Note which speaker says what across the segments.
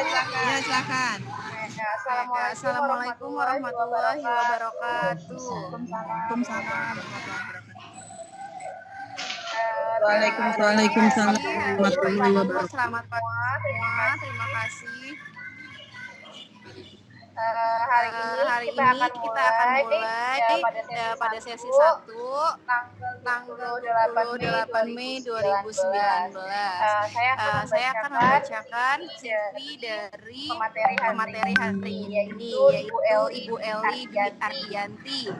Speaker 1: Iya, silakan.
Speaker 2: Assalamualaikum warahmatullahi wabarakatuh.
Speaker 1: Waalaikumsalam warahmatullahi wabarakatuh.
Speaker 2: Waalaikumsalam
Speaker 1: warahmatullahi
Speaker 2: Ibu,
Speaker 1: wabarakatuh.
Speaker 2: selamat pagi semua. Terima kasih.
Speaker 3: Hari
Speaker 2: Hari
Speaker 3: ini
Speaker 2: ini kita akan mulai
Speaker 3: pada
Speaker 2: pada sesi
Speaker 3: sesi 1
Speaker 2: 1
Speaker 3: tanggal
Speaker 2: tanggal
Speaker 3: 28
Speaker 2: Mei
Speaker 3: Mei
Speaker 2: 2019.
Speaker 3: 2019. Saya akan
Speaker 2: Saya akan
Speaker 3: membacakan
Speaker 2: membacakan CV dari
Speaker 3: pemateri
Speaker 2: pemateri hari
Speaker 3: ini,
Speaker 2: ini,
Speaker 3: yaitu
Speaker 2: yaitu Ibu Eli Dwi Ardianti,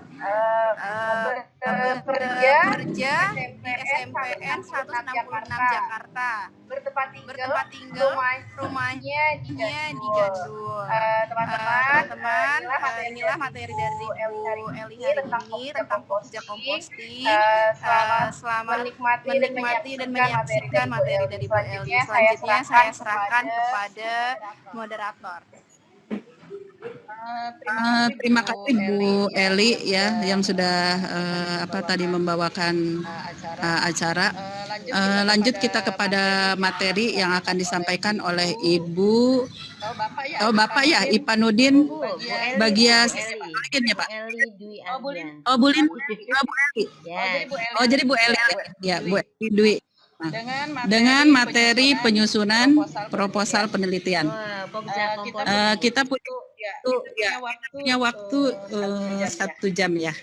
Speaker 3: bekerja
Speaker 2: bekerja
Speaker 3: di
Speaker 2: di SMPN 166 Jakarta,
Speaker 3: bertempat
Speaker 2: bertempat tinggal
Speaker 3: rumahnya di
Speaker 2: rumahnya di
Speaker 3: Gandul.
Speaker 2: Gandul.
Speaker 3: Teman-teman,
Speaker 2: Inilah materi dari
Speaker 3: Bu
Speaker 2: Bu
Speaker 3: Eli
Speaker 2: Eli
Speaker 3: hari
Speaker 2: hari
Speaker 3: ini
Speaker 2: ini
Speaker 3: tentang
Speaker 2: tentang
Speaker 3: Pokja
Speaker 2: Pokja
Speaker 3: Komposting.
Speaker 2: Komposting.
Speaker 3: Selamat
Speaker 2: Selamat
Speaker 3: menikmati dan
Speaker 2: menyaksikan materi dari Bu Eli. Selanjutnya saya serahkan kepada moderator.
Speaker 1: Terima kasih Bu Eli ya yang sudah tadi membawakan acara. Lanjut kita kepada materi yang akan disampaikan oleh Ibu Bapak ya Ipanudin bagian ya Pak.
Speaker 4: Eli Dwi Ardian.
Speaker 1: Oh Bu Eli.
Speaker 4: Ya.
Speaker 1: Oh jadi Bu Eli ya Bu Eli Dwi. Nah, dengan materi penyusunan proposal penelitian.
Speaker 4: Pokja Komposting.
Speaker 1: Kita punya waktu 1 jam ya.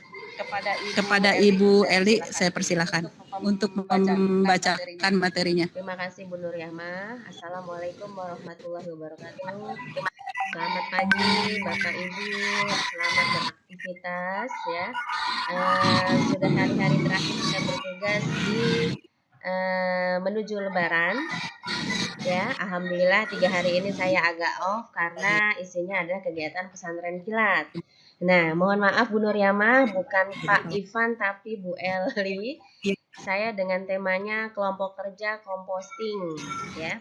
Speaker 1: Kepada Ibu Eli saya persilahkan untuk membacakan materinya.
Speaker 4: Terima kasih Bu Nur Yahma. Assalamualaikum warahmatullahi wabarakatuh. Selamat pagi Bapak Ibu, selamat beraktivitas ya. Sudah hari-hari terakhir kita bertugas di menuju Lebaran. Ya, alhamdulillah 3 hari ini saya agak off karena isinya adalah kegiatan pesantren kilat. Nah, mohon maaf Bu Nur Yama, bukan Pak Ivan tapi Bu Eli. Saya dengan temanya kelompok kerja komposting ya.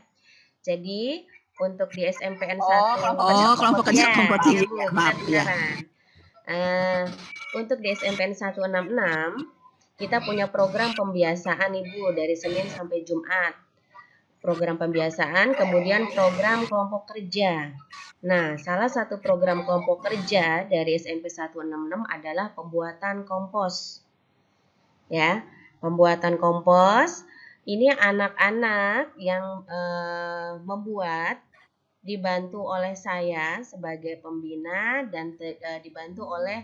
Speaker 4: Jadi untuk di SMPN 1
Speaker 1: kelompok kerja komposting. Maaf ya.
Speaker 4: Untuk di SMPN 166 kita punya program pembiasaan Ibu dari Senin sampai Jumat. Program pembiasaan, kemudian program kelompok kerja. Nah, salah satu program kelompok kerja dari SMP 166 adalah pembuatan kompos. Ya, pembuatan kompos. Ini anak-anak yang membuat dibantu oleh saya sebagai pembina dan dibantu oleh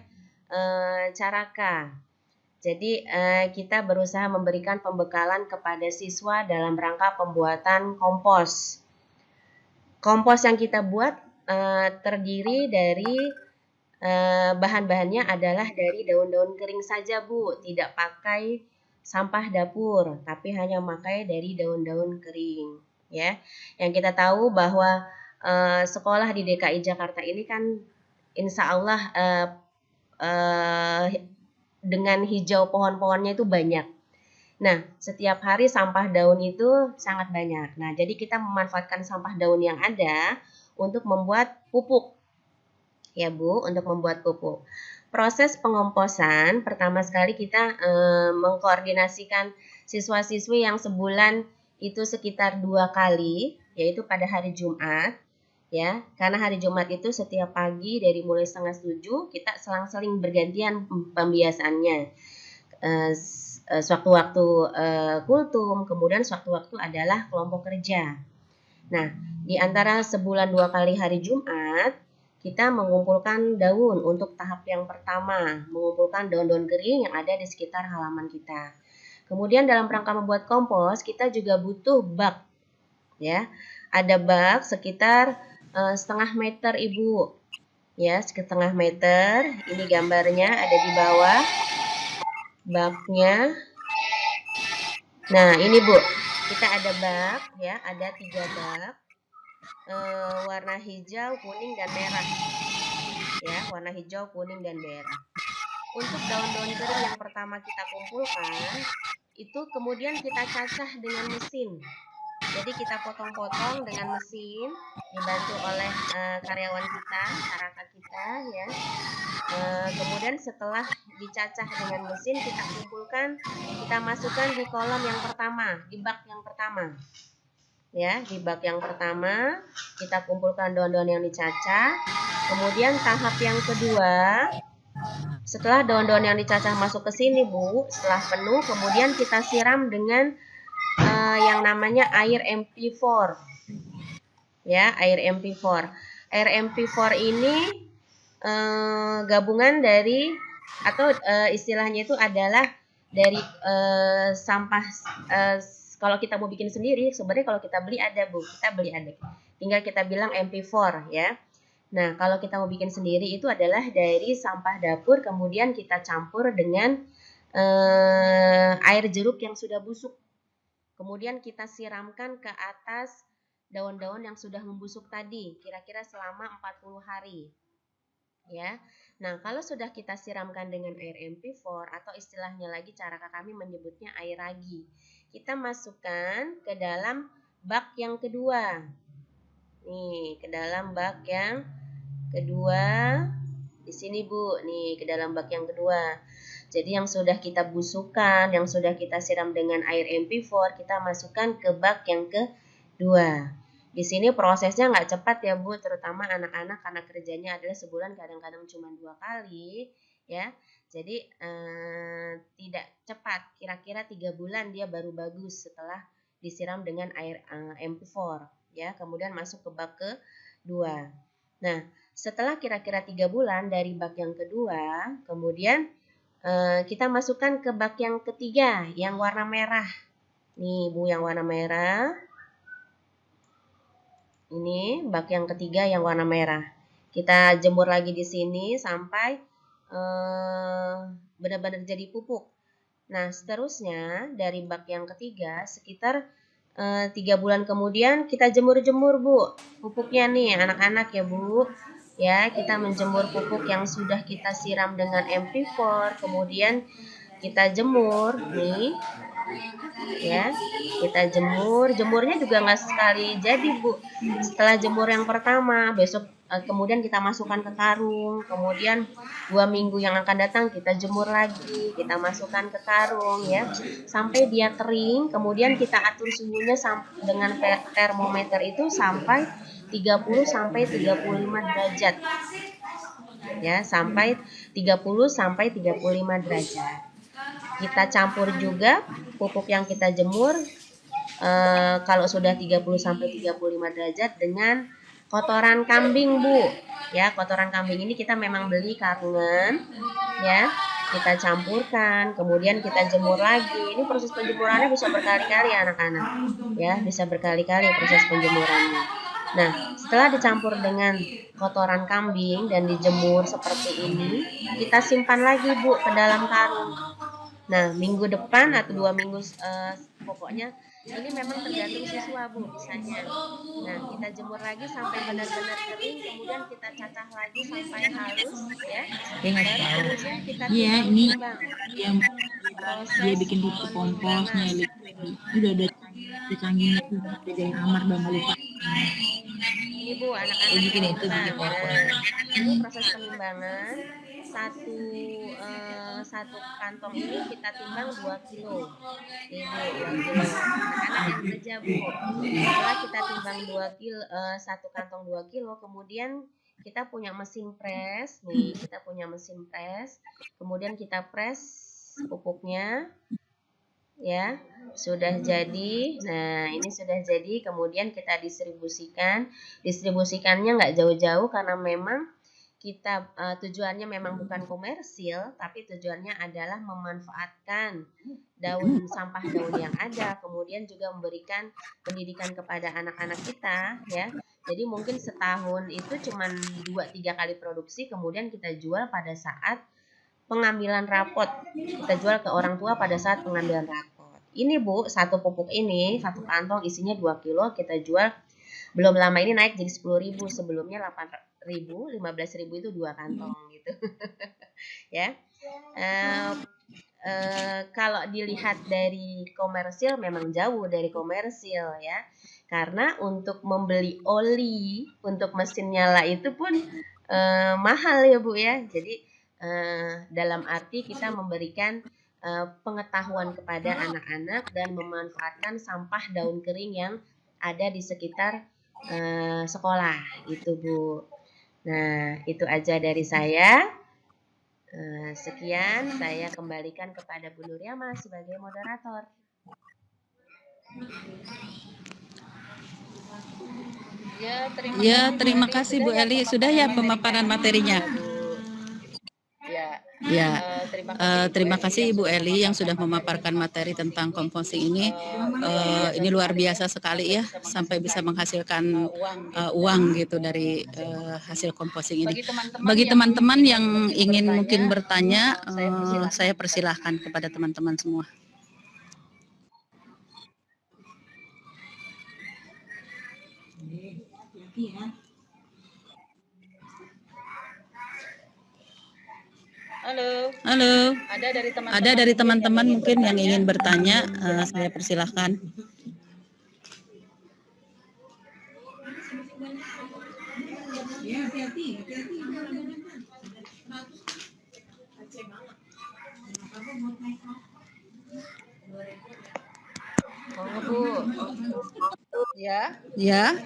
Speaker 4: Caraka. Jadi kita berusaha memberikan pembekalan kepada siswa dalam rangka pembuatan kompos. Kompos yang kita buat terdiri dari bahan-bahannya adalah dari daun-daun kering saja Bu, tidak pakai sampah dapur, tapi hanya memakai dari daun-daun kering. Ya, yang kita tahu bahwa sekolah di DKI Jakarta ini kan insya Allah dengan hijau pohon-pohonnya itu banyak. Nah, setiap hari sampah daun itu sangat banyak. Nah, jadi kita memanfaatkan sampah daun yang ada untuk membuat pupuk. Ya Bu, untuk membuat pupuk. Proses pengomposan, pertama sekali kita mengkoordinasikan siswa-siswi yang sebulan itu sekitar 2 kali, yaitu pada hari Jumat. Ya, karena hari Jumat itu setiap pagi dari mulai 6:30 kita selang-seling bergantian pembiasaannya. Sewaktu-waktu kultum, kemudian sewaktu-waktu adalah kelompok kerja. Nah, di antara sebulan 2 kali hari Jumat, kita mengumpulkan daun untuk tahap yang pertama, mengumpulkan daun-daun kering yang ada di sekitar halaman kita. Kemudian dalam rangka membuat kompos, kita juga butuh bak. Ya, ada bak sekitar 0,5 meter Ibu. Ya, setengah meter. Ini gambarnya ada di bawah baknya. Nah, ini Bu. Kita ada bak ya, ada 3 bak. Warna hijau, kuning dan merah. Ya, warna hijau, kuning dan merah. Untuk daun-daun kering yang pertama kita kumpulkan, itu kemudian kita cacah dengan mesin. Jadi kita potong-potong dengan mesin, dibantu oleh karyawan kita, Caraka kita ya. Kemudian setelah dicacah dengan mesin, kita kumpulkan, kita masukkan di kolom yang pertama, di bak yang pertama. Ya, di bak yang pertama kita kumpulkan daun-daun yang dicacah. Kemudian tahap yang kedua, setelah daun-daun yang dicacah masuk ke sini, Bu, setelah penuh, kemudian kita siram dengan yang namanya air MP4. Ya, air MP4. Air MP4 ini gabungan dari atau istilahnya itu adalah dari sampah. Kalau kita mau bikin sendiri, sebenarnya kalau kita beli ada, Bu. Kita beli ada. Tinggal kita bilang MP4 ya. Nah, kalau kita mau bikin sendiri itu adalah dari sampah dapur, kemudian kita campur dengan air jeruk yang sudah busuk. Kemudian kita siramkan ke atas daun-daun yang sudah membusuk tadi, kira-kira selama 40 hari. Ya. Nah, kalau sudah kita siramkan dengan air MP4 atau istilahnya lagi cara kami menyebutnya air ragi, kita masukkan ke dalam bak yang kedua. Nih, ke dalam bak yang kedua. Di sini, Bu. Nih, ke dalam bak yang kedua. Jadi yang sudah kita busukkan, yang sudah kita siram dengan air MP4, kita masukkan ke bak yang kedua. Di sini prosesnya nggak cepat ya, Bu, terutama anak-anak karena kerjanya adalah sebulan kadang-kadang cuma 2 kali, ya. Jadi tidak cepat, kira-kira 3 bulan dia baru bagus setelah disiram dengan air MP4, ya. Kemudian masuk ke bak kedua. Nah, setelah kira-kira 3 bulan dari bak yang kedua, kemudian kita masukkan ke bak yang ketiga, yang warna merah. Nih, Bu, yang warna merah. Ini bak yang ketiga yang warna merah. Kita jemur lagi di sini sampai benar-benar jadi pupuk. Nah, seterusnya dari bak yang ketiga sekitar 3 bulan kemudian kita jemur-jemur, Bu. Pupuknya nih anak-anak ya, Bu. Ya, kita menjemur pupuk yang sudah kita siram dengan MP4, kemudian kita jemur nih. Ya, kita jemurnya juga nggak sekali jadi, Bu. Setelah jemur yang pertama, besok kemudian kita masukkan ke karung, kemudian 2 minggu yang akan datang kita jemur lagi, kita masukkan ke karung ya, sampai dia kering, kemudian kita atur suhunya dengan termometer itu sampai 30 sampai 35 derajat. Ya, sampai 30 sampai 35 derajat. Kita campur juga pupuk yang kita jemur kalau sudah 30 sampai 35 derajat dengan kotoran kambing, Bu. Ya, kotoran kambing ini kita memang beli karungan, ya. Kita campurkan, kemudian kita jemur lagi. Ini proses penjemurannya bisa berkali-kali anak-anak. Ya, bisa berkali-kali proses penjemurannya. Nah, setelah dicampur dengan kotoran kambing dan dijemur seperti ini, kita simpan lagi, Bu, ke dalam karung. Nah, minggu depan atau 2 minggu, pokoknya ini memang tergantung siswa, Bu, bisanya. Nah, kita jemur lagi sampai benar-benar kering, kemudian kita cacah lagi sampai halus, ya. Kemudian kita timbang.
Speaker 1: yang dia bikin pupuk komposnya, udah ada canggihnya tuh, jadi Amar udah nggak lupa.
Speaker 4: Ini, Bu, anak-anak
Speaker 1: bikin itu bikin
Speaker 4: ini proses penimbangan. Satu kantong ini kita timbang 2 kilo. Ini, Bu, 2 kilo. Anak-anak yang kerja, Bu. Setelah kita timbang 2 kilo, satu kantong 2 kilo, kemudian kita punya mesin press. Nih, kita punya mesin press. Kemudian kita press pupuknya. Ya, sudah jadi. Nah, ini sudah jadi, kemudian kita distribusikannya nggak jauh-jauh karena memang kita tujuannya memang bukan komersil, tapi tujuannya adalah memanfaatkan sampah daun yang ada, kemudian juga memberikan pendidikan kepada anak-anak kita, ya. Jadi mungkin setahun itu cuma 2-3 kali produksi, kemudian kita jual pada saat pengambilan rapot. Kita jual ke orang tua pada saat pengambilan rapot. Ini, Bu, satu pupuk ini, satu kantong isinya 2 kilo, kita jual belum lama ini naik jadi 10.000, sebelumnya 8.000, 15.000 itu 2 kantong gitu. Ya. Kalau dilihat dari komersil memang jauh dari komersil ya. Karena untuk membeli oli untuk mesin nyala itu pun mahal ya, Bu ya. Jadi dalam arti kita memberikan pengetahuan kepada anak-anak dan memanfaatkan sampah daun kering yang ada di sekitar sekolah itu Bu. Nah, itu aja dari saya. Sekian, saya kembalikan kepada Bu Nuryama sebagai moderator.
Speaker 5: Ya, terima kasih Bu Eli. Sudah ya pemaparan materinya. Ya, terima kasih Ibu Eli yang sudah memaparkan materi tentang composting ini. Ini luar biasa sekali ya, sampai bisa menghasilkan uang gitu dari hasil composting ini. Bagi teman-teman yang ingin mungkin bertanya, saya persilahkan kepada teman-teman semua. Halo. Ada dari teman-teman mungkin yang ingin bertanya, saya persilahkan.
Speaker 4: Oh, Bu. Ya.
Speaker 5: Ya.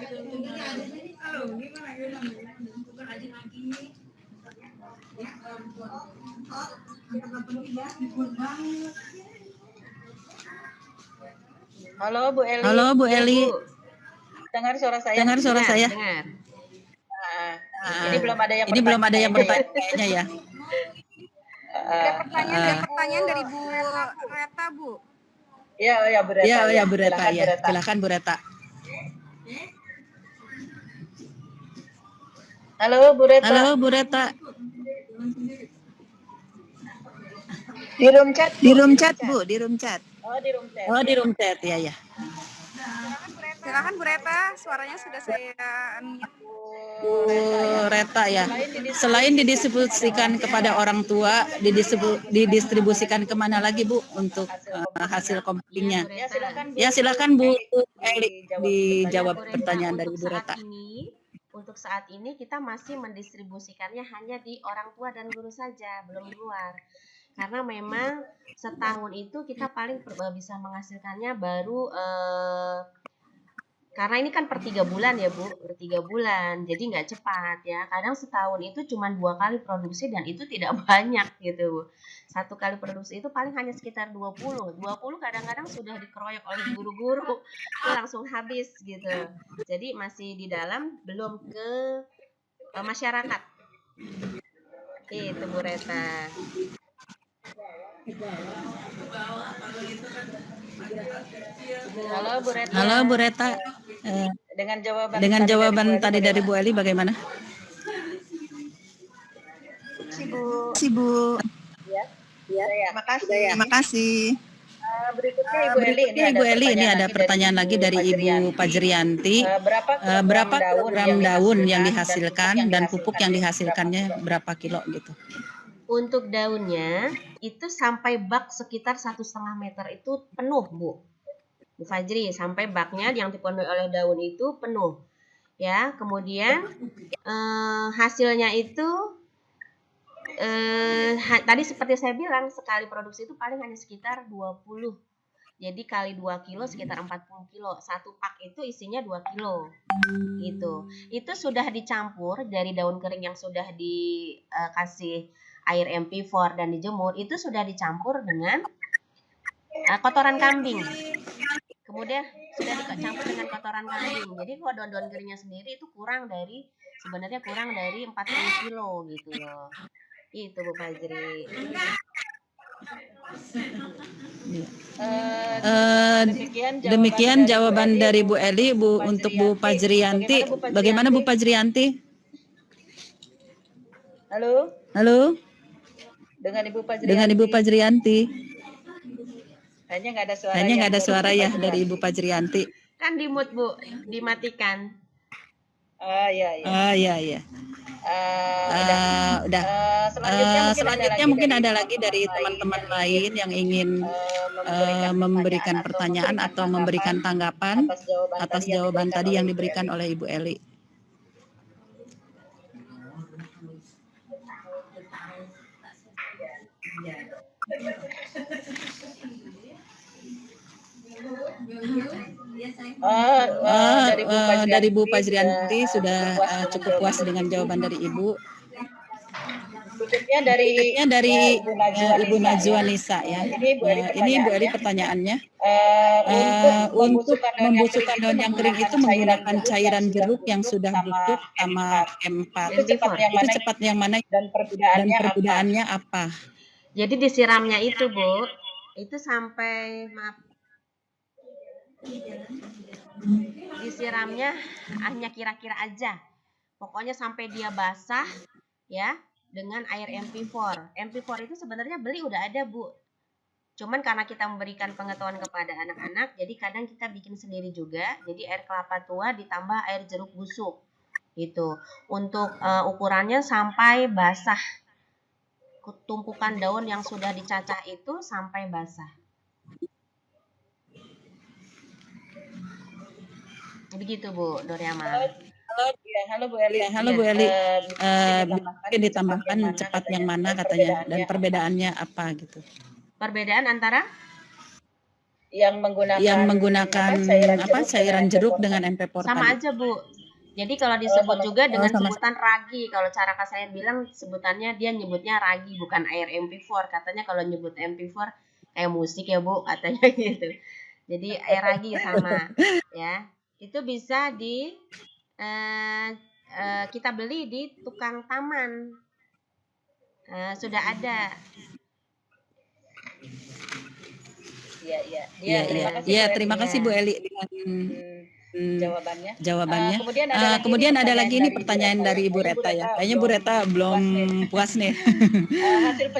Speaker 4: Halo Bu Eli.
Speaker 5: Halo Bu Eli.
Speaker 4: Dengar suara saya?
Speaker 5: Dengar suara saya?
Speaker 4: Dengar. Ini belum ada yang
Speaker 5: bertanya kayaknya ya.
Speaker 2: Ada pertanyaan dari Bu Reta, Bu.
Speaker 4: Iya, Bu Reta.
Speaker 5: Iya, Bu Reta ya. Silakan Bu Reta.
Speaker 4: Halo Bu Reta.
Speaker 5: Halo Bu Reta.
Speaker 4: Di room chat.
Speaker 5: Di room chat Bu, di room chat.
Speaker 4: Oh, di room chat.
Speaker 5: Ya ya.
Speaker 2: Silakan Bu Reta, suaranya sudah saya unmute.
Speaker 5: Bu Reta ya. Selain didistribusikan kepada orang tua, didistribusikan kemana lagi Bu untuk hasil compostingnya? Ya silakan Bu Eli dijawab pertanyaan dari Bu Reta.
Speaker 4: Untuk saat ini kita masih mendistribusikannya hanya di orang tua dan guru saja, belum di luar. Karena memang setahun itu kita paling bisa menghasilkannya baru karena ini kan per 3 bulan ya Bu, per 3 bulan, jadi nggak cepat ya. Kadang setahun itu cuma 2 kali produksi dan itu tidak banyak gitu Bu. 1 kali produksi itu paling hanya sekitar 20 kadang-kadang sudah dikeroyok oleh guru-guru, itu langsung habis gitu. Jadi masih di dalam, belum ke masyarakat. Itu Bu Reta. Halo Bu Reta.
Speaker 5: Halo Bu Reta. Dengan jawaban tadi dari Bu Eli bagaimana? Bu.
Speaker 4: Ya,
Speaker 5: Terima kasih.
Speaker 4: Berikutnya
Speaker 5: Ibu Eli, ini ada pertanyaan lagi dari Ibu Pajrianti. Berapa kilogram daun yang dihasilkan dan pupuk yang dihasilkannya berapa kilo gitu?
Speaker 4: Untuk daunnya itu sampai bak sekitar 1,5 meter itu penuh Bu Fajri, sampai baknya yang dipenuhi oleh daun itu penuh ya. Kemudian hasilnya itu tadi seperti saya bilang, sekali produksi itu paling hanya sekitar 20. Jadi kali 2 kilo sekitar 40 kilo. Satu pak itu isinya 2 kilo. Gitu. Itu sudah dicampur dari daun kering yang sudah dikasih air MP4 dan dijemur, itu sudah dicampur dengan kotoran kambing. Kemudian sudah dicampur dengan kotoran kambing. Jadi kalau daun-daun keringnya sendiri itu sebenarnya kurang dari 40 kilo gitu loh. Itu Bu Fajri.
Speaker 5: Demikian jawaban dari Bu Eli. Untuk Bu Pajrianti, bagaimana Bu Pajrianti? Halo. Dengan Ibu Pajrianti.
Speaker 4: Hanya nggak
Speaker 5: ada suara ya dari Ibu Pajrianti.
Speaker 4: Kan di mute Bu, dimatikan.
Speaker 5: Iya. Udah. Selanjutnya mungkin ada lagi dari teman-teman lain yang ingin memberikan pertanyaan atau memberikan tanggapan atas jawaban tadi yang diberikan oleh Ibu Eli. dari Bu Fajrianti sudah cukup puas dengan jawaban dari Ibu.
Speaker 6: Berikutnya
Speaker 5: Dari Ibu Najwa
Speaker 6: Nisa,
Speaker 5: Nisa ya.
Speaker 6: Ini
Speaker 5: Ini Bu Eli pertanyaannya.
Speaker 6: untuk
Speaker 5: Untuk membusukkan daun yang kering itu menggunakan cairan jeruk yang sudah busuk sama M4. Itu cepat yang mana
Speaker 6: dan
Speaker 5: dan perbedaannya apa?
Speaker 4: Jadi disiramnya itu, Bu, itu sampai disiramnya hanya kira-kira aja. Pokoknya sampai dia basah ya dengan air MP4. MP4 itu sebenarnya beli udah ada, Bu. Cuman karena kita memberikan pengetahuan kepada anak-anak, jadi kadang kita bikin sendiri juga. Jadi air kelapa tua ditambah air jeruk busuk. Gitu. Untuk ukurannya sampai basah. Tumpukan daun yang sudah dicacah itu sampai basah. Begitu, Bu Doriama.
Speaker 6: Halo Bu Eli.
Speaker 5: Halo Bu Eli. Mungkin ditambahkan cepat yang mana katanya dan perbedaannya apa gitu.
Speaker 4: Perbedaan antara
Speaker 6: yang
Speaker 5: menggunakan cairan jeruk dengan MP4
Speaker 4: sama
Speaker 5: tadi.
Speaker 4: aja, Bu. Jadi kalau disebut juga dengan sebutan ragi. Kalau cara Kak saya bilang sebutannya dia nyebutnya ragi bukan air MP4. Katanya kalau nyebut MP4 kayak musik ya, Bu, katanya gitu. Jadi air ragi sama ya. Itu bisa kita beli di tukang taman. Sudah ada.
Speaker 5: Terima kasih Bu Eli dengan jawabannya. Kemudian ada lagi ini pertanyaan dari Ibu Reta ya. Kayaknya Bu Reta belum puas nih.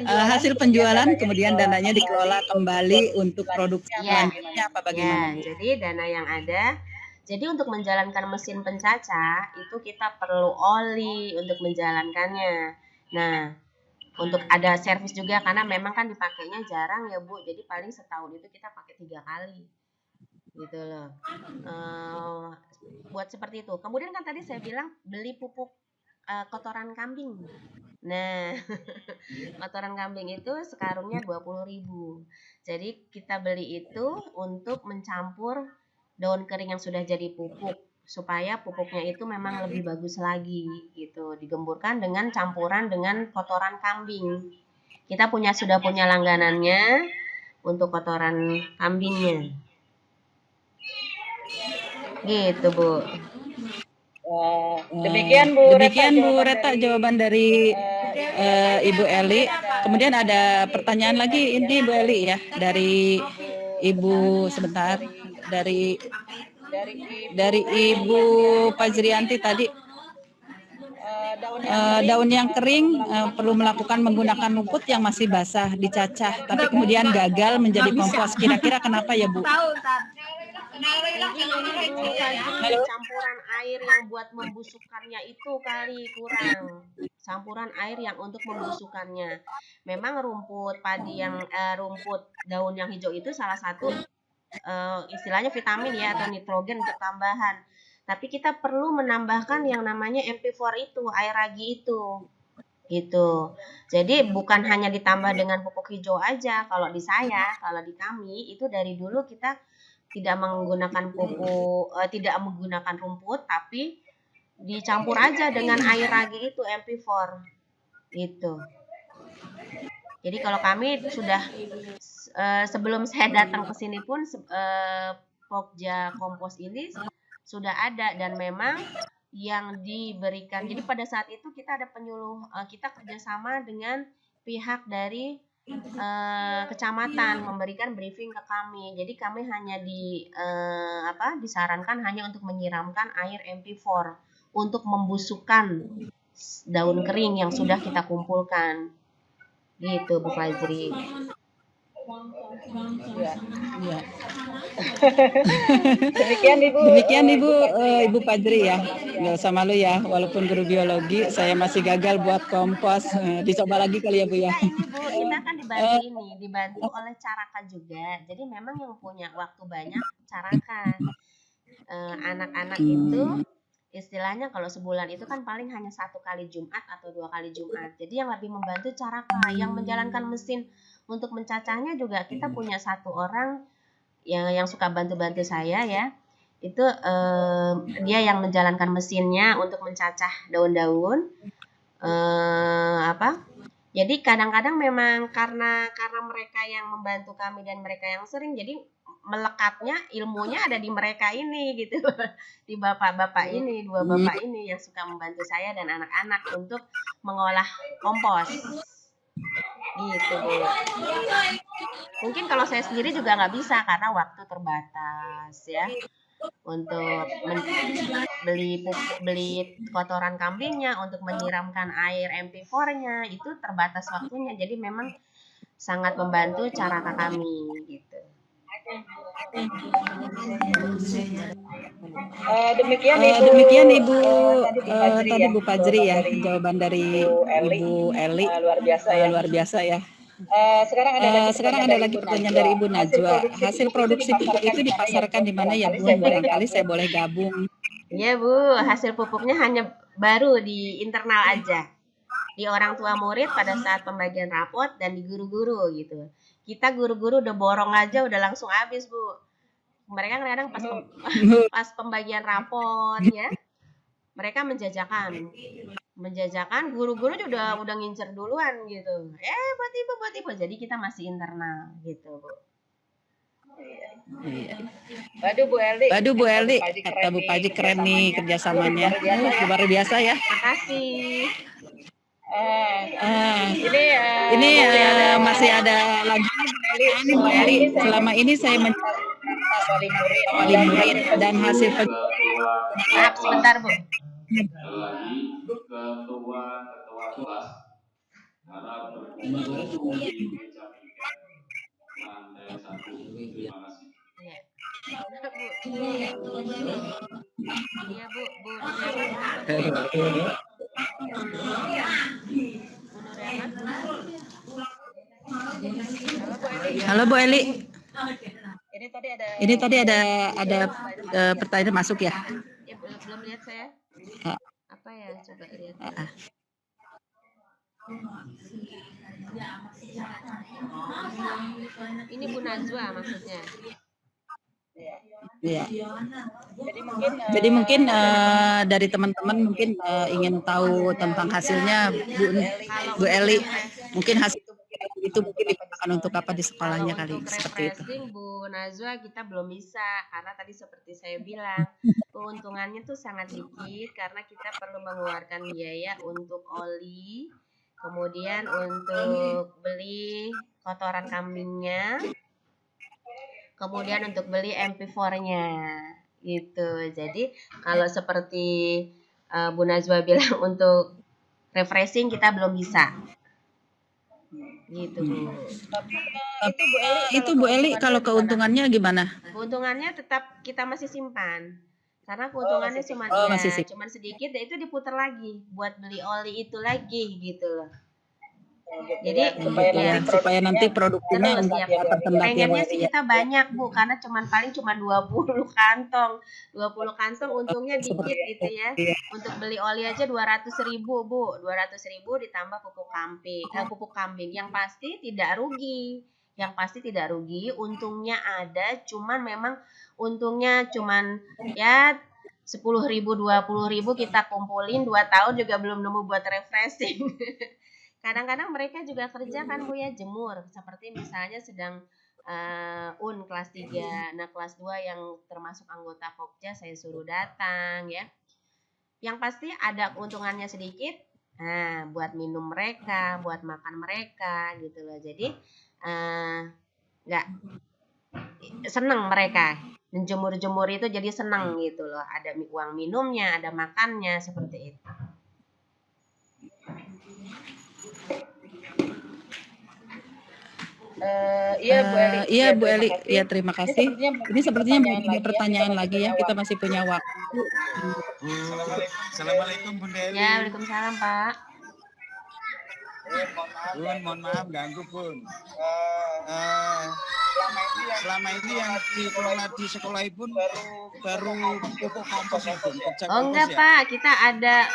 Speaker 5: Hasil penjualan kemudian dananya dikelola kembali untuk produksi selanjutnya apa bagaimana?
Speaker 4: Jadi dana yang ada. Jadi untuk menjalankan mesin pencacah itu kita perlu oli untuk menjalankannya. Nah, untuk ada servis juga karena memang kan dipakainya jarang ya, Bu. Jadi paling setahun itu kita pakai 3 kali. Gitu loh. Buat seperti itu. Kemudian kan tadi saya bilang beli pupuk kotoran kambing. Nah, kotoran kambing itu sekarungnya 20.000. Jadi kita beli itu untuk mencampur daun kering yang sudah jadi pupuk supaya pupuknya itu memang lebih bagus lagi gitu, digemburkan dengan campuran dengan kotoran kambing. Kita sudah punya langganannya untuk kotoran kambingnya. Gitu, Bu.
Speaker 6: Demikian Bu
Speaker 5: Reta jawaban dari Ibu Eli. Kemudian ada pertanyaan lagi ini Bu Eli ya dari Ibu sebentar dari Ibu Fajrianti tadi. Daun yang kering perlu menggunakan rumput yang masih basah dicacah tapi kemudian gagal menjadi kompos. Kira-kira kenapa ya Bu?
Speaker 4: Campuran air yang buat membusukkannya itu kali kurang. Campuran air yang untuk membusukkannya. Memang rumput padi yang rumput daun yang hijau itu salah satu istilahnya vitamin ya atau nitrogen untuk tambahan. Tapi kita perlu menambahkan yang namanya MP4 itu, air ragi itu. Gitu. Jadi bukan hanya ditambah dengan pupuk hijau aja. Kalau di kami itu dari dulu kita tidak menggunakan tidak menggunakan rumput, tapi dicampur aja dengan air ragi itu MP4 gitu. Jadi kalau kami sudah sebelum saya datang ke sini pun Pokja kompos ini sudah ada dan memang yang diberikan. Jadi pada saat itu kita ada penyuluh, kita kerjasama dengan pihak dari kecamatan memberikan briefing ke kami. Jadi kami hanya disarankan hanya untuk menyiramkan air MP4 untuk membusukkan daun kering yang sudah kita kumpulkan. Gitu Bu Fajri.
Speaker 5: Demikian Ibu Fajri ya. Nggak usah malu ya, walaupun guru biologi saya masih gagal buat kompos. Dicoba lagi kali ya Bu ya.
Speaker 4: Bu, kita kan dibantu oleh Caraka juga. Jadi memang yang punya waktu banyak Caraka. Anak-anak itu istilahnya kalau sebulan itu kan paling hanya 1 kali Jumat atau 2 kali Jumat. Jadi yang lebih membantu Caraka, yang menjalankan mesin untuk mencacahnya juga kita punya 1 orang yang suka bantu-bantu saya ya. itu dia yang menjalankan mesinnya untuk mencacah daun-daun. Jadi kadang-kadang memang karena mereka yang membantu kami dan mereka yang sering, jadi melekatnya ilmunya ada di mereka ini gitu, di bapak-bapak ini, dua bapak ini yang suka membantu saya dan anak-anak untuk mengolah kompos gitu Bu. Mungkin kalau saya sendiri juga nggak bisa karena waktu terbatas ya, untuk beli kotoran kambingnya, untuk menyiramkan air MP4-nya itu terbatas waktunya, jadi memang sangat membantu cara kami gitu.
Speaker 6: Demikian Ibu,
Speaker 5: Tadi Bu Fajri ya, jawaban dari Ibu Eli. Luar biasa ya. Sekarang ada lagi pertanyaan dari Ibu Najwa. Hasil produksi pupuk itu dipasarkan di mana ya Bu? Barangkali saya boleh gabung.
Speaker 4: Iya Bu, hasil pupuknya hanya baru di internal aja, di orang tua murid pada saat pembagian rapot dan di guru-guru gitu. Kita guru-guru udah borong aja udah langsung habis Bu. Mereka kadang-kadang pas pembagian rapot ya, mereka menjajakan, guru-guru juga udah ngincer duluan gitu. Buat ibu, jadi kita masih internal gitu Bu.
Speaker 5: Iya.
Speaker 6: Waduh Bu Eli,
Speaker 5: Kata Bu Paji keren nih kerjasamanya. Luar biasa ya.
Speaker 4: Makasih.
Speaker 5: Ini masih ada lagi Bu Eli. Selama ini saya
Speaker 6: wali
Speaker 5: murid dan hasil
Speaker 4: Maaf sebentar Bu.
Speaker 7: lagi ketua kelas harap berkumpul di meja lantai 1. Terima kasih.
Speaker 4: Iya Bu.
Speaker 5: Halo Bu Eli.
Speaker 6: Ini tadi ada
Speaker 5: Pertanyaan masuk ya?
Speaker 4: Belum lihat saya. Apa ya? Coba lihat. Ini Bu Najwa maksudnya.
Speaker 5: Iya. Jadi mungkin dari teman-teman mungkin ingin tahu tentang hasilnya Bu Eli. Mungkin hasil itu mungkin digunakan untuk apa di sekolahnya kali seperti itu.
Speaker 4: Refreshing Bu Najwa kita belum bisa karena tadi seperti saya bilang keuntungannya tuh sangat dikit karena kita perlu mengeluarkan biaya untuk oli, kemudian untuk beli kotoran kambingnya, kemudian untuk beli MP4-nya gitu. Jadi kalau seperti Bu Najwa bilang untuk refreshing kita belum bisa gitu Bu.
Speaker 5: Itu Bu Eli kalau keuntungannya gimana?
Speaker 4: Keuntungannya tetap kita masih simpan karena keuntungannya cuma sedikit dan itu diputar lagi buat beli oli itu lagi gitu loh. Jadi
Speaker 5: supaya nanti produksinya
Speaker 4: pengennya sih kita banyak Bu karena paling 20 kantong. 20 kantong untungnya dikit gitu ya. Untuk beli oli aja 200.000 Bu. 200.000 ditambah pupuk kambing. Yang pasti tidak rugi. Untungnya ada, cuman memang untungnya cuman ya 10.000 20.000 kita kumpulin 2 tahun juga belum nemu buat refreshing. Kadang-kadang mereka juga kerja kan Bu ya, jemur. Seperti misalnya sedang kelas 3, nah kelas 2 yang termasuk anggota Pokja saya suruh datang ya. Yang pasti ada keuntungannya sedikit, buat minum mereka, buat makan mereka gitu loh. Jadi nggak seneng mereka menjemur-jemur itu jadi seneng gitu loh. Ada uang minumnya, ada makannya seperti itu.
Speaker 5: Iya Bu Eli, ya terima kasih. Ini sepertinya belum ada pertanyaan lagi ya. Kita masih punya waktu.
Speaker 8: Assalamualaikum Bunda Eli.
Speaker 4: Ya, waalaikumsalam Pak.
Speaker 8: Mohon maaf ganggu Bun. Selama ini yang dikelola di sekolah Ibu baru pupuk kompos ya Bun.
Speaker 4: Enggak ya? Pak, kita ada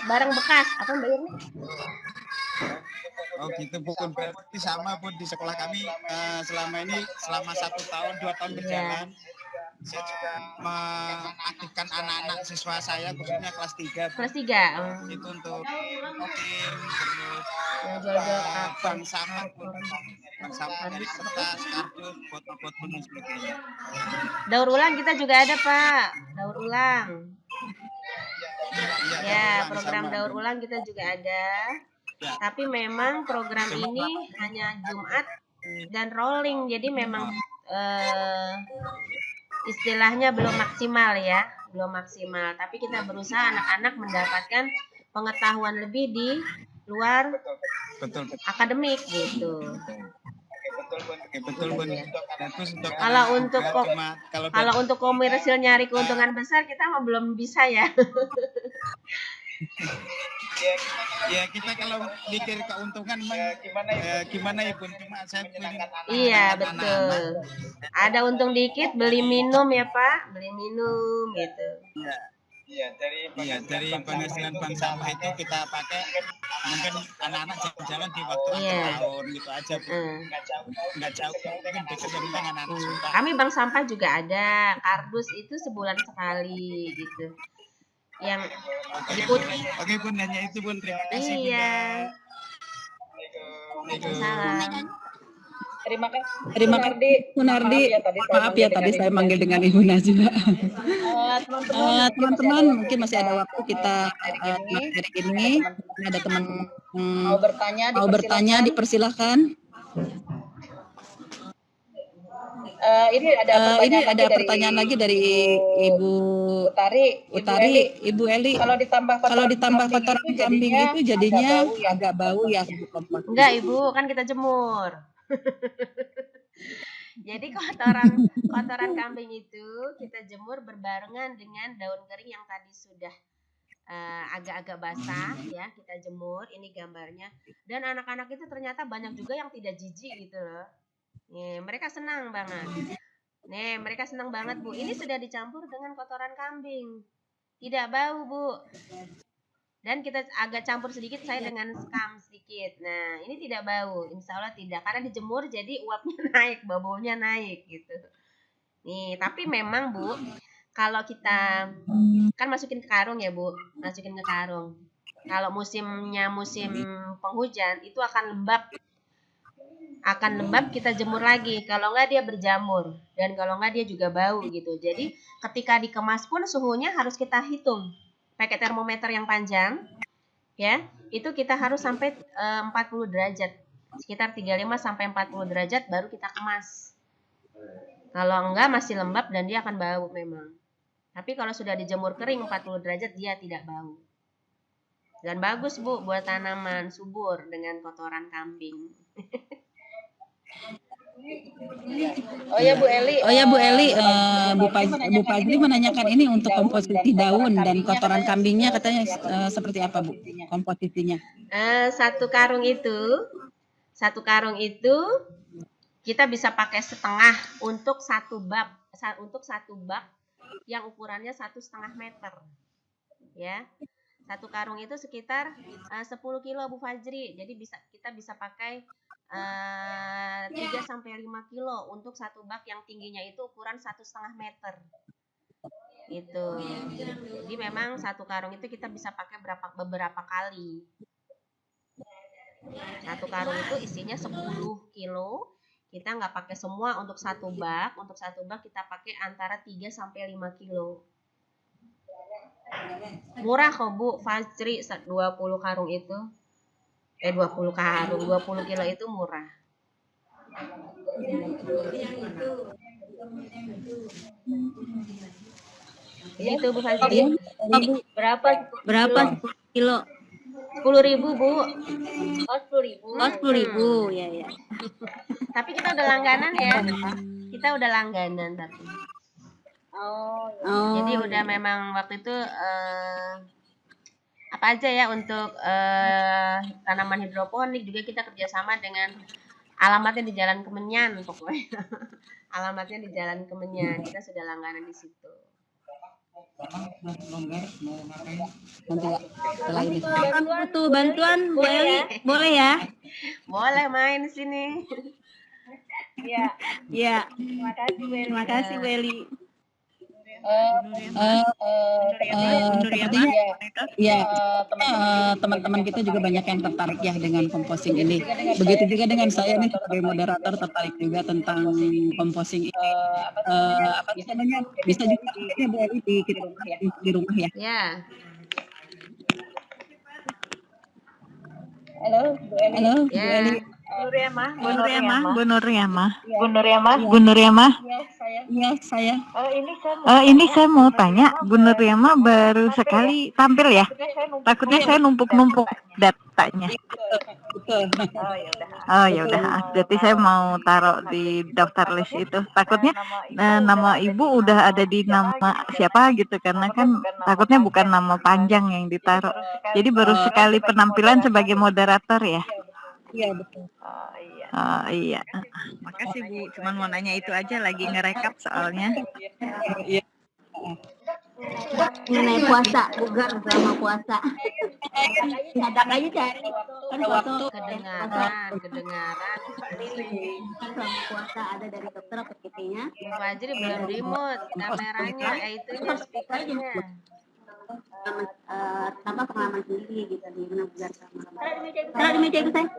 Speaker 4: barang bekas. Apa bayarnya?
Speaker 8: Oh gitu Bun, berarti sama Bun di sekolah kami selama ini selama 1 tahun 2 tahun berjalan. Saya juga mengaktifkan anak-anak siswa saya khususnya kelas 3.
Speaker 4: Kelas 3.
Speaker 8: Itu untuk shopping, terus
Speaker 4: Jual-jual
Speaker 8: bank sampah, bank sampah dari kertas, kardus, botol-botol dan sebagainya.
Speaker 4: Daur ulang kita juga ada Pak, daur ulang. Ya, program daur ulang kita juga ada. Tapi memang program ini hanya Jumat dan rolling, jadi memang istilahnya belum maksimal ya, belum maksimal. Tapi kita berusaha anak-anak mendapatkan pengetahuan lebih di luar akademik gitu.
Speaker 8: Betul Bun.
Speaker 4: Kalau untuk komersil nyari keuntungan besar kita mah belum bisa ya.
Speaker 8: Ya kita kalau mikir keuntungan gimana ya Bun, cuma saya pengen
Speaker 4: iya betul, ada untung dikit beli minum ya Pak, beli minum gitu.
Speaker 8: Dari penghasilan bank sampah itu kita pakai mungkin anak-anak jalan-jalan di waktu tahun gitu aja Bun. Nggak jauh mungkin dekat dari anak-anak suka.
Speaker 4: Kami bank sampah juga ada, kardus itu sebulan sekali gitu. Yang
Speaker 8: Oke Bun, hanya itu Bun, terima kasih.
Speaker 4: Iya. Salam.
Speaker 6: Terima kasih
Speaker 5: Munardi. Maaf ya tadi saya manggil dengan Ibu Najwa. Teman-teman mungkin masih ada waktu kita materi ini. Ada teman
Speaker 6: mau bertanya
Speaker 5: dipersilakan.
Speaker 6: Ini ada
Speaker 5: pertanyaan lagi dari Ibu Utari, Ibu Eli. Kalau ditambah kotoran kambing itu jadinya agak bau ya.
Speaker 4: Enggak Ibu, kan kita jemur. Jadi kotoran kambing itu kita jemur berbarengan dengan daun kering yang tadi sudah agak-agak basah ya, kita jemur. Ini gambarnya. Dan anak-anak itu ternyata banyak juga yang tidak jijik gitu loh. Nih, mereka senang banget. Nih, mereka senang banget, Bu. Ini sudah dicampur dengan kotoran kambing. Tidak bau, Bu. Dan kita agak campur sedikit saya dengan skam sedikit. Nah, ini tidak bau. Insya Allah tidak. Karena dijemur jadi uapnya naik, baunya naik gitu. Nih, tapi memang, Bu, kalau kita kan masukin ke karung ya, Bu. Masukin ke karung. Kalau musimnya musim penghujan, itu akan lembab. Kita jemur lagi, kalau enggak dia berjamur dan kalau enggak dia juga bau gitu. Jadi ketika dikemas pun suhunya harus kita hitung pakai termometer yang panjang ya, itu kita harus sampai 40 derajat, sekitar 35 sampai 40 derajat baru kita kemas. Kalau enggak masih lembab dan dia akan bau memang. Tapi kalau sudah dijemur kering 40 derajat dia tidak bau. Dan bagus Bu buat tanaman subur dengan kotoran kambing.
Speaker 6: Oh ya Bu Eli,
Speaker 5: Bu Fajri menanyakan ini untuk komposisi daun dan kotoran kambingnya katanya seperti apa Bu komposisinya?
Speaker 4: Satu karung itu kita bisa pakai setengah untuk satu bak yang ukurannya 1,5 meter ya. Satu karung itu sekitar 10 kilo Bu Fajri. Jadi kita bisa pakai 3 sampai 5 kilo untuk satu bak yang tingginya itu ukuran 1,5 meter. Itu. Jadi memang satu karung itu kita bisa pakai beberapa kali. Satu karung itu isinya 10 kilo. Kita nggak pakai semua untuk satu bak. Untuk satu bak kita pakai antara 3 sampai 5 kilo. Murah kok Bu Fajri, 20 karung itu. 20 karung, 20 kilo itu murah. Itu Bu Fajri.
Speaker 5: Berapa kilo?
Speaker 4: 10.000 Bu.
Speaker 6: Oh 10.000.
Speaker 5: Ya.
Speaker 4: Tapi kita udah langganan ya. Kita udah langganan tapi.
Speaker 6: Oh.
Speaker 4: Jadi udah memang waktu itu apa aja ya untuk tanaman hidroponik juga kita kerjasama dengan alamatnya di Jalan Kemenyan pokoknya. Alamatnya di Jalan Kemenyan, kita sudah langganan di situ.
Speaker 5: Bantuan Bu Eli boleh ya?
Speaker 4: Boleh main di sini.
Speaker 6: Ya,
Speaker 5: Ya,
Speaker 6: terima kasih Bu Eli.
Speaker 5: terima kasih Bu Eli.
Speaker 6: Sepertinya
Speaker 5: Ya, teman-teman kita juga banyak yang tertarik ya dengan composing ini. Begitu juga dengan saya nih sebagai moderator tertarik juga tentang composing ini. Apa sih namanya? Bisa juga ya Bu Eli di rumah ya.
Speaker 4: Ya.
Speaker 6: Halo Bu Eli.
Speaker 5: Halo, Bu
Speaker 4: Ya.
Speaker 5: Eli.
Speaker 6: Bu Nuriamah.
Speaker 5: Bu Nuriamah.
Speaker 6: Bu Nuriamah.
Speaker 5: Bu Nuriamah.
Speaker 6: Ya, saya.
Speaker 5: Iya, saya.
Speaker 6: Ini saya mau tanya, Bu Nuriamah baru sekali tampil ya? Takutnya saya numpuk-numpuk datanya.
Speaker 5: Betul.
Speaker 6: Oh ya udah, berarti saya mau taruh di daftar list itu. Takutnya nama ibu udah ada di nama siapa gitu, karena kan takutnya bukan nama panjang yang ditaruh. Jadi baru sekali penampilan sebagai moderator ya?
Speaker 5: Iya, betul.
Speaker 6: Oh iya. Makasih Bu, cuman mau nanya itu aja, lagi ngerekap soalnya.
Speaker 5: Iya.
Speaker 1: Mengenai puasa, bugar selama puasa. Dadak aja cari. Kan foto
Speaker 4: Kedengaran.
Speaker 1: kan selama puasa ada dari dokter atau PT-nya.
Speaker 4: Bu Fajri belum remote kameranya, itunya speakernya.
Speaker 1: Pengalaman sendiri gitu di mana bugar sama. Taruh di meja itu saya.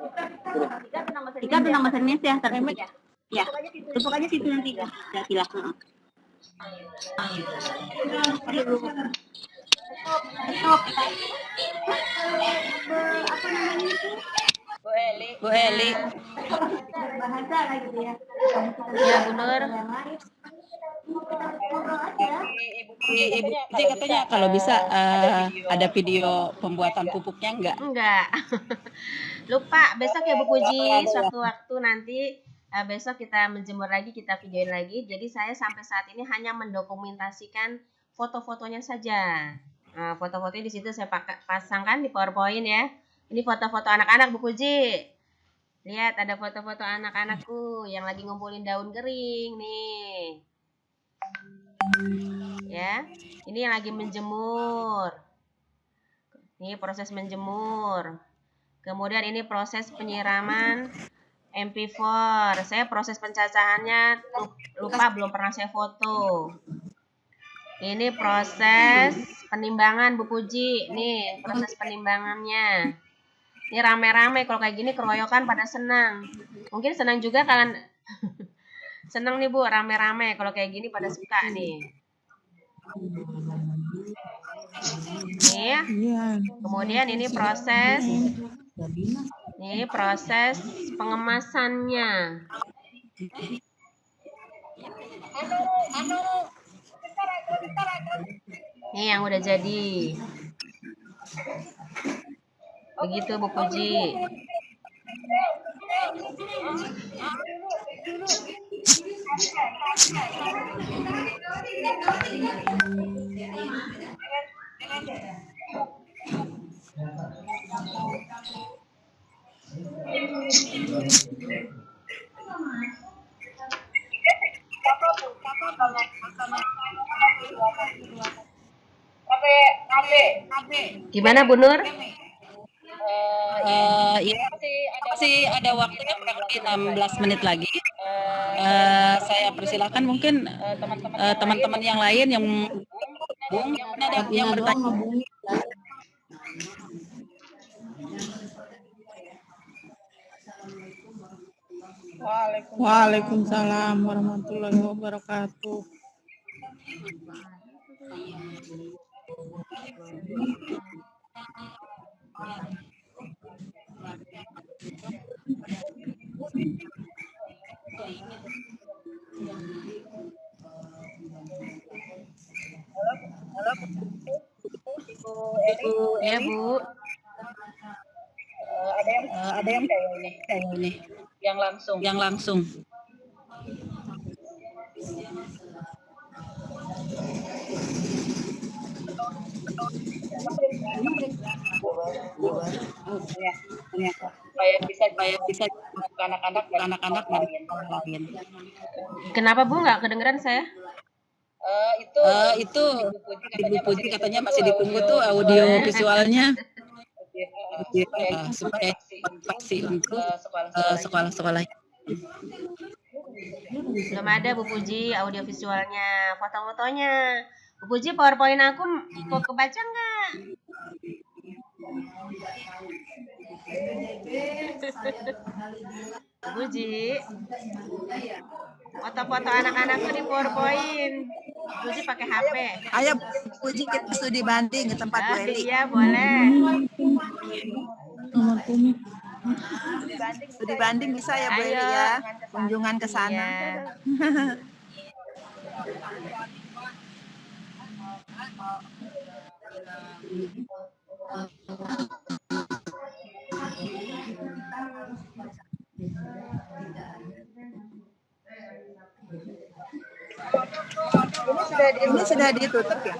Speaker 1: Tiga tentang bahasa Indonesia. Ya, tumpuk aja situ nanti. Ya, silakan.
Speaker 5: Bu Eli.
Speaker 1: Bahasa lah gitu ya.
Speaker 4: Ya, Bu Nur.
Speaker 5: Ibu Puji katanya kalau bisa ada video pembuatan pupuknya enggak?
Speaker 4: Lupa, besok ya Bu Puji, sewaktu-waktu nanti besok kita menjemur lagi, kita videoin lagi. Jadi saya sampai saat ini hanya mendokumentasikan foto-fotonya saja. Nah, foto-fotonya di situ saya pasangkan di PowerPoint ya. Ini foto-foto anak-anak Bu Puji. Lihat ada foto-foto anak-anakku yang lagi ngumpulin daun kering nih. Ya, ini yang lagi menjemur. Ini proses menjemur. Kemudian ini proses penyiraman MP4. Saya proses pencacahannya lupa, belum pernah saya foto. Ini proses penimbangan Bu Puji. Nih, proses penimbangannya. Ini rame-rame, kalau kayak gini keroyokan pada senang. Mungkin senang juga kalian. Senang nih Bu, rame-rame. Kalau kayak gini pada suka nih. Nih. Kemudian ini proses pengemasannya. Ini yang udah jadi. Begitu Bu Puji. Gimana Bu Nur?
Speaker 5: Ya, masih ada waktunya kurang lebih 16 menit lagi. Saya persilakan mungkin teman-teman yang lain yang ada yang bertanya.
Speaker 9: Waalaikumsalam warahmatullahi wabarakatuh.
Speaker 4: Ya Bu.
Speaker 5: Ada yang ini yang langsung.
Speaker 6: Supaya bisa
Speaker 5: anak-anak dari lain.
Speaker 4: Kenapa Bu nggak kedengeran saya?
Speaker 5: Itu Ibu Puji katanya masih ditunggu tuh audio visualnya. supaya motivasi untuk sekolah-sekolah.
Speaker 4: Belum ada Bu Puji audio visualnya, foto-fotonya. Bu Puji, PowerPoint aku kok kebaca nggak? Bu Puji, foto-foto anak-anakku di PowerPoint. Bu Puji pakai HP.
Speaker 2: Ayo Puji kita studi banding ke tempat Bu Eli.
Speaker 4: Iya boleh.
Speaker 2: Studi banding bisa ya Bu Eli
Speaker 4: Ayo.
Speaker 2: ya. Kunjungan ke sana.
Speaker 4: Iya.
Speaker 2: Ini sudah ditutup ya?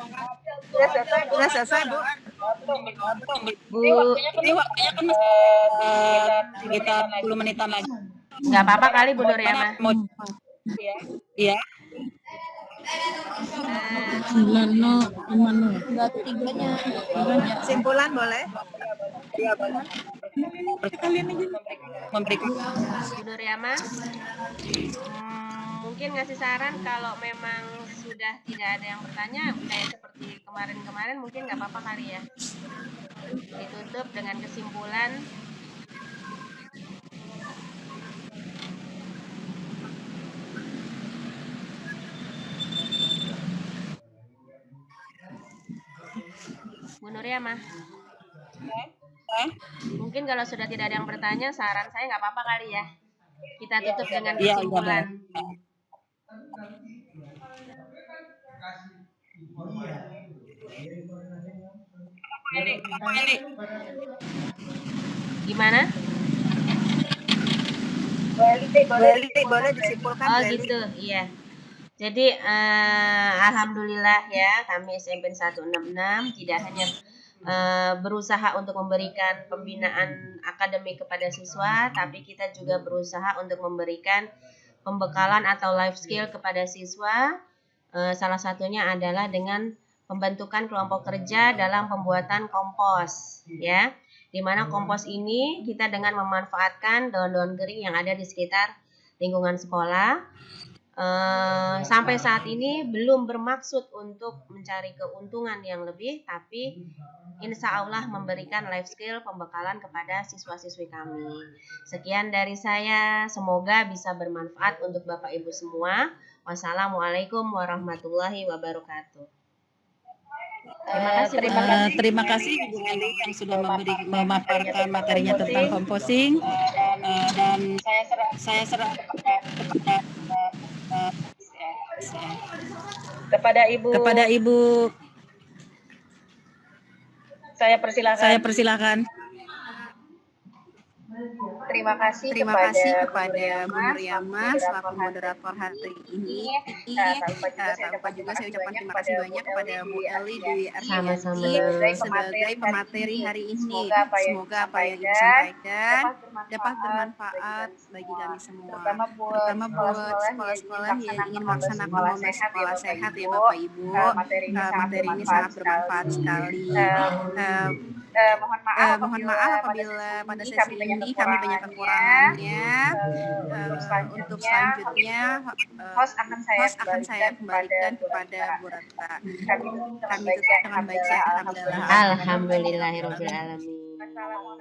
Speaker 2: Sudah selesai Bu.
Speaker 4: Bu,
Speaker 5: Ini waktunya kan sekitar 10 menitan lagi.
Speaker 4: nggak apa-apa kali Bu Nuryama.
Speaker 5: Iya.
Speaker 9: 9.050.
Speaker 2: Kesimpulan boleh?
Speaker 5: Memberikan
Speaker 4: Bu Nuryama, mungkin ngasih saran kalau memang sudah tidak ada yang bertanya, kayak seperti kemarin-kemarin mungkin nggak apa-apa kali ya. Ditutup dengan kesimpulan. Bu Nuryama. Mungkin kalau sudah tidak ada yang bertanya, saran saya nggak apa-apa kali ya. Kita tutup dengan kesimpulan. Gimana?
Speaker 2: Boleh disimpulkan
Speaker 4: Oh
Speaker 2: Bu Eli.
Speaker 4: gitu, iya. Jadi alhamdulillah ya, kami SMP 166 tidak hanya berusaha untuk memberikan pembinaan akademik kepada siswa, tapi kita juga berusaha untuk memberikan pembekalan atau life skill kepada siswa. Salah satunya adalah dengan pembentukan kelompok kerja dalam pembuatan kompos, ya. Di mana kompos ini kita dengan memanfaatkan daun-daun kering yang ada di sekitar lingkungan sekolah. Sampai saat ini belum bermaksud untuk mencari keuntungan yang lebih, tapi insya Allah memberikan life skill pembekalan kepada siswa-siswi kami. Sekian dari saya, semoga bisa bermanfaat untuk Bapak Ibu semua. Wassalamualaikum warahmatullahi wabarakatuh.
Speaker 5: Terima kasih Ibu Eli yang sudah memaparkan materinya tentang composing, dan saya serah kepada Ibu.
Speaker 4: Saya persilakan.
Speaker 3: Terima kasih kepada Bu Nuryama selaku moderator hari ini. Tak lupa juga saya ucapkan terima kasih banyak kepada Bu Eli Dwi Ardianti sebagai pemateri hari ini. Semoga apa yang Ibu sampaikan dapat bermanfaat bagi kami semua, terutama buat sekolah-sekolah yang ingin melaksanakan lomba sekolah sehat ya Bapak Ibu. Materi ini sangat bermanfaat sekali. Mohon maaf apabila pada sesi ini kami banyak kekurangannya. Untuk selanjutnya host akan saya kembalikan kepada Bu Rata. Kami tutup dengan baik sehat
Speaker 4: Alhamdulillahirabbil alamin.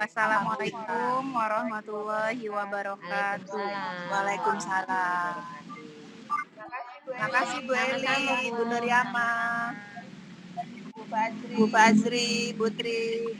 Speaker 3: Assalamualaikum warahmatullahi wabarakatuh.
Speaker 2: Waalaikumsalam. Terima kasih Bu Eli, Bu Nuryama, Bu Fazri, Bu Tri.